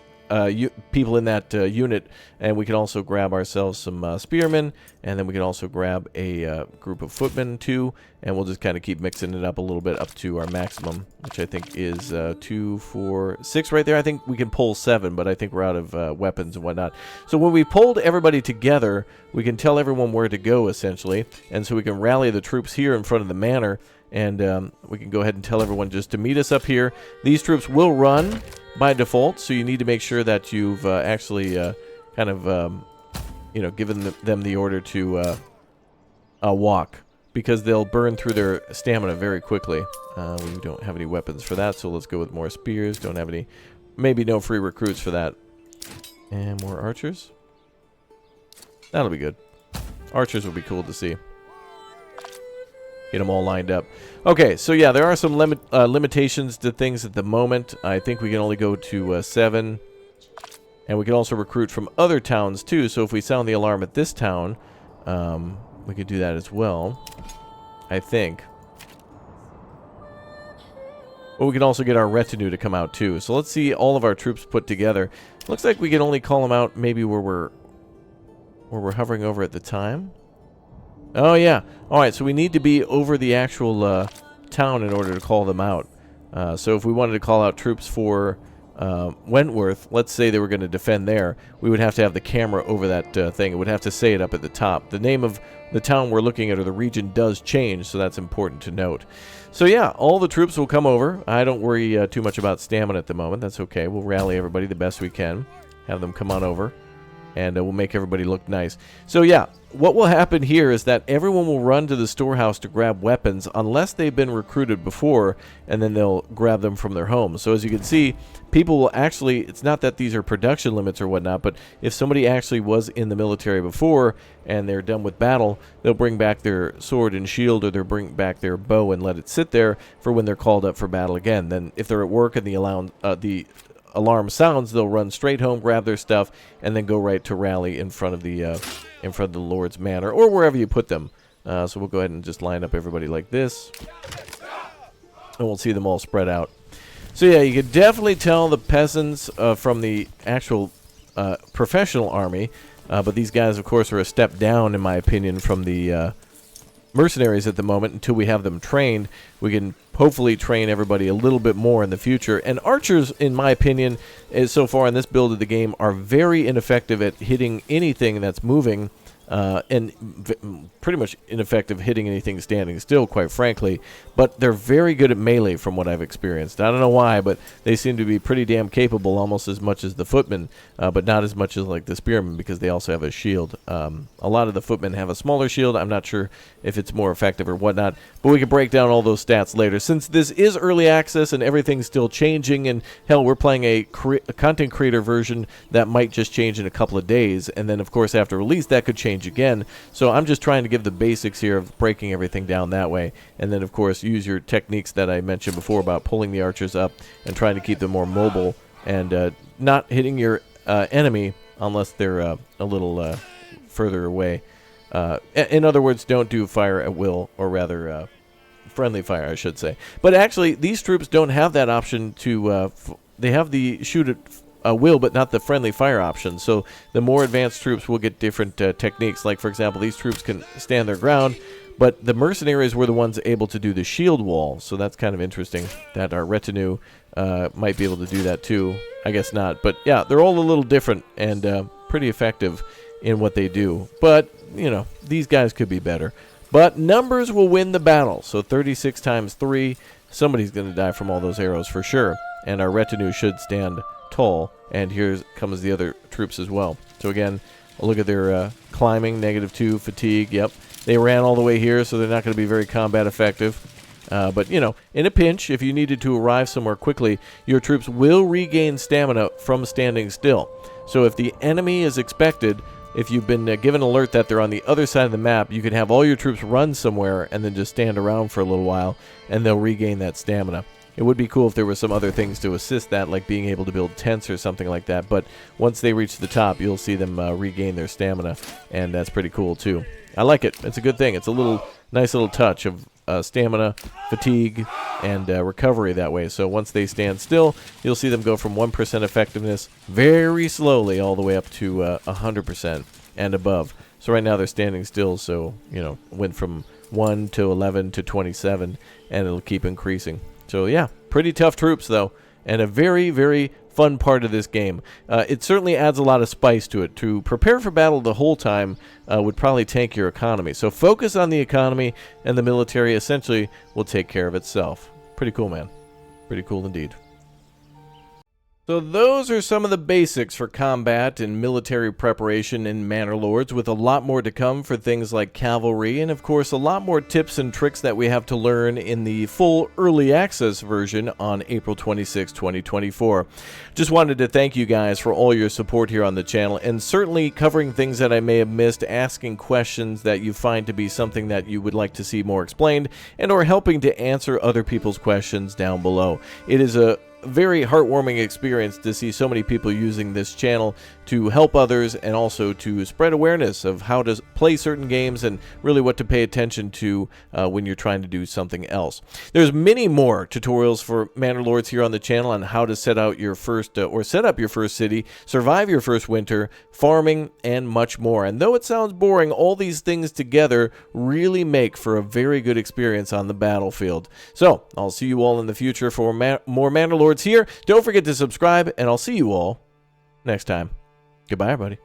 people in that unit, and we can also grab ourselves some spearmen, and then we can also grab a group of footmen too, and we'll just kind of keep mixing it up a little bit up to our maximum, which I think is 2, 4, 6 right there. I think we can pull 7, but I think we're out of weapons and whatnot. So when we pulled everybody together, we can tell everyone where to go, essentially, and so we can rally the troops here in front of the manor, and we can go ahead and tell everyone just to meet us up here. These troops will run by default, so you need to make sure that you've actually given them the order to walk, because they'll burn through their stamina very quickly. We don't have any weapons for that, so let's go with more spears. Don't have any, maybe no free recruits for that. And more archers. That'll be good. Archers will be cool to see. Get them all lined up. Okay, so yeah, there are some limitations to things at the moment. I think we can only go to 7. And we can also recruit from other towns too. So if we sound the alarm at this town, we could do that as well, I think. But we can also get our retinue to come out too. So let's see all of our troops put together. Looks like we can only call them out maybe where we're hovering over at the time. Oh yeah. All right, so we need to be over the actual town in order to call them out. So if we wanted to call out troops for Wentworth, let's say they were going to defend there, we would have to have the camera over that thing. It would have to say it up at the top. The name of the town we're looking at or the region does change, so that's important to note. So yeah, all the troops will come over. I don't worry too much about stamina at the moment. That's okay. We'll rally everybody the best we can. Have them come on over. And we'll make everybody look nice. So yeah, what will happen here is that everyone will run to the storehouse to grab weapons unless they've been recruited before, and then they'll grab them from their homes. So as you can see, people will actually, it's not that these are production limits or whatnot, but if somebody actually was in the military before and they're done with battle, they'll bring back their sword and shield, or they'll bring back their bow and let it sit there for when they're called up for battle again. Then if they're at work and the alarm sounds, they'll run straight home, grab their stuff, and then go right to rally in front of the Lord's Manor, or wherever you put them. So we'll go ahead and just line up everybody like this, and we'll see them all spread out. So yeah, you can definitely tell the peasants from the actual professional army, but these guys, of course, are a step down, in my opinion, from the mercenaries at the moment. Until we have them trained, we can hopefully train everybody a little bit more in the future. And archers, in my opinion, so far in this build of the game, are very ineffective at hitting anything that's moving, and pretty much ineffective hitting anything standing still, quite frankly. But they're very good at melee from what I've experienced. I don't know why, but they seem to be pretty damn capable, almost as much as the footmen, but not as much as like the spearmen, because they also have a shield. A lot of the footmen have a smaller shield. I'm not sure if it's more effective or whatnot, but we can break down all those stats later. Since this is early access and everything's still changing, and hell, we're playing a content creator version that might just change in a couple of days, and then of course after release that could change again. So I'm just trying to give the basics here of breaking everything down that way, and then of course use your techniques that I mentioned before about pulling the archers up and trying to keep them more mobile and not hitting your enemy unless they're a little further away. In other words, don't do fire at will, or rather friendly fire, I should say. But actually, these troops don't have that option to, they have the shoot at will, but not the friendly fire option. So the more advanced troops will get different techniques. Like, for example, these troops can stand their ground, but the mercenaries were the ones able to do the shield wall. So that's kind of interesting that our retinue might be able to do that too. I guess not. But yeah, they're all a little different and pretty effective in what they do. But, you know, these guys could be better. But numbers will win the battle. So 36 times 3, somebody's going to die from all those arrows for sure. And our retinue should stand tall. And here comes the other troops as well. So again, look at their climbing, -2, fatigue. Yep, they ran all the way here, so they're not going to be very combat effective. But, you know, in a pinch, if you needed to arrive somewhere quickly, your troops will regain stamina from standing still. So if the enemy is expected, if you've been given alert that they're on the other side of the map, you can have all your troops run somewhere and then just stand around for a little while, and they'll regain that stamina. It would be cool if there were some other things to assist that, like being able to build tents or something like that. But once they reach the top, you'll see them regain their stamina, and that's pretty cool too. I like it. It's a good thing. It's a nice little touch of stamina, fatigue, and recovery that way. So once they stand still, you'll see them go from 1% effectiveness very slowly all the way up to 100% and above. So right now they're standing still, so, you know, went from 1 to 11 to 27, and it'll keep increasing. So yeah, pretty tough troops though, and a very, very fun part of this game. It certainly adds a lot of spice to it. To prepare for battle the whole time would probably tank your economy. So focus on the economy, and the military essentially will take care of itself. Pretty cool, man. Pretty cool indeed. So those are some of the basics for combat and military preparation in Manor Lords, with a lot more to come for things like cavalry, and of course a lot more tips and tricks that we have to learn in the full early access version on April 26, 2024. Just wanted to thank you guys for all your support here on the channel, and certainly covering things that I may have missed, asking questions that you find to be something that you would like to see more explained, and or helping to answer other people's questions down below. It is a very heartwarming experience to see so many people using this channel to help others and also to spread awareness of how to play certain games and really what to pay attention to when you're trying to do something else. There's many more tutorials for Manor Lords here on the channel on how to set out your first or set up your first city, survive your first winter, farming, and much more. And though it sounds boring, all these things together really make for a very good experience on the battlefield. So I'll see you all in the future for more Manor Lords here. Don't forget to subscribe, and I'll see you all next time. Goodbye, everybody.